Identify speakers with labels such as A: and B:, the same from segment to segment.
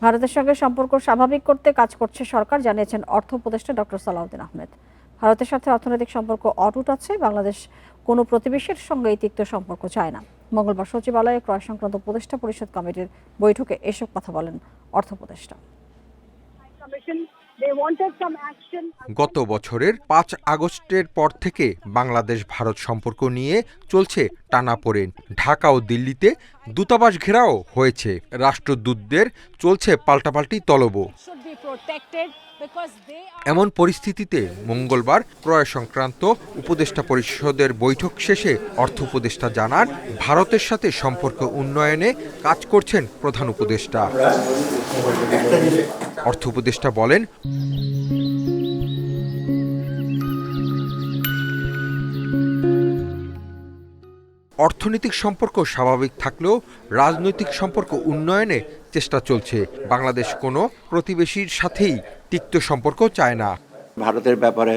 A: ভারতের সঙ্গে সম্পর্ক স্বাভাবিক করতে কাজ করছে সরকার, জানিয়েছেন অর্থ উপদেষ্টা ডক্টর সালাউদ্দিন আহমেদ। ভারতের সাথে অর্থনৈতিক সম্পর্ক অটুট আছে। বাংলাদেশ কোনো প্রতিবেশীর সঙ্গে এই তিক্ত সম্পর্ক চায় না। মঙ্গলবার সচিবালয়ে ক্রয় সংক্রান্ত উপদেষ্টা পরিষদ কমিটির বৈঠকে এসব কথা বলেন অর্থ উপদেষ্টা।
B: গত বছরের ৫ আগস্টের পর থেকে বাংলাদেশ ভারত সম্পর্ক নিয়ে চলছে টানাপোড়েন। ঢাকা ও দিল্লিতে দূতাবাস ঘেরাও হয়েছে। রাষ্ট্রদূতদের চলছে পাল্টাপাল্টি তলবও। এমন পরিস্থিতিতে মঙ্গলবার ক্রয় সংক্রান্ত উপদেষ্টা পরিষদের বৈঠক শেষে অর্থ উপদেষ্টা জানান, ভারতের সাথে সম্পর্ক উন্নয়নে কাজ করছেন প্রধান উপদেষ্টা। অর্থ উপদেষ্টা বলেন, অর্থনৈতিক সম্পর্ক স্বাভাবিক থাকলেও রাজনৈতিক সম্পর্ক উন্নয়নে চেষ্টা চলছে। বাংলাদেশ কোনো প্রতিবেশীর সাথেই তিক্ত সম্পর্ক চায় না।
C: ভারতের ব্যাপারে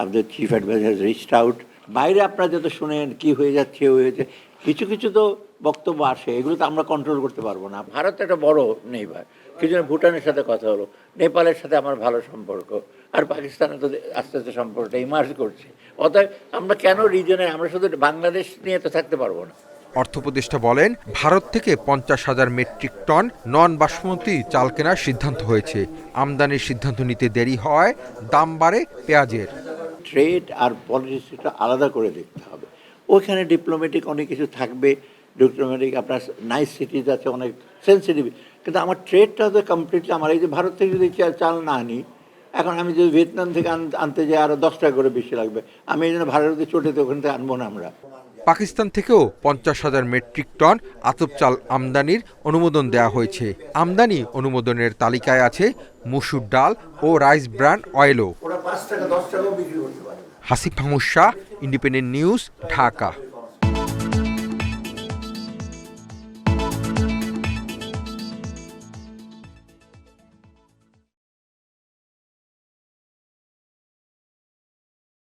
C: আমাদের চিফ অ্যাডভাইজার রিচড আউট। বাইরে আপনারা যত শুনেন কি হয়ে যাচ্ছে কিছু কিছু তো বক্তব্য আসে, এগুলো তো আমরা কন্ট্রোল করতে পারবো না। ভারত একটা বড় নেইবার, কিছু ভুটানের সাথে কথা হলো, নেপালের সাথে আমার ভালো সম্পর্ক, আর পাকিস্তানে তো আস্তে আস্তে সম্পর্কটা ইমার্জ করছে। অতএব আমরা কেন রিজনে, আমরা শুধু বাংলাদেশ নিয়ে তো থাকতে পারবো না।
B: অর্থ উপদেষ্টা বলেন, ভারত থেকে ৫০,০০০ মেট্রিক টন নন বাসমতি চাল কেনার সিদ্ধান্ত হয়েছে। আমদানির সিদ্ধান্ত নিতে দেরি হওয়ায় দাম বাড়ে পেঁয়াজের।
C: ট্রেড আর পলিটিক্সটা আলাদা করে দেখতে হবে। ওইখানে ডিপ্লোম্যাটিক অনেক কিছু থাকবে, ডিপ্লোম্যাটিক আপনার নাইস সিটিজ আছে, অনেক সেন্সিটিভ, কিন্তু আমার ট্রেডটা তো কমপ্লিটলি আমার এই যে ভারত থেকে যদি চাল না আনি, এখন আমি যদি ভিয়েতনাম থেকে আনতে যাই আরও 10 টাকা করে বেশি লাগবে, আমি এই জন্য ভারতে চটেতে ওখান থেকে আনবো না। আমরা
B: পাকিস্তান থেকেও ৫০,০০০ মেট্রিক টন আতপ চাল আমদানির অনুমোদন দেওয়া হয়েছে। আমদানি অনুমোদনের তালিকায় আছে মসুর ডাল ও রাইস ব্র্যান্ড অয়েলও।
C: ওরা 5 টাকা 10 টাকাও বিক্রি করতে পারে।
B: Hasif Mahmud Shah, independent news, Dhaka.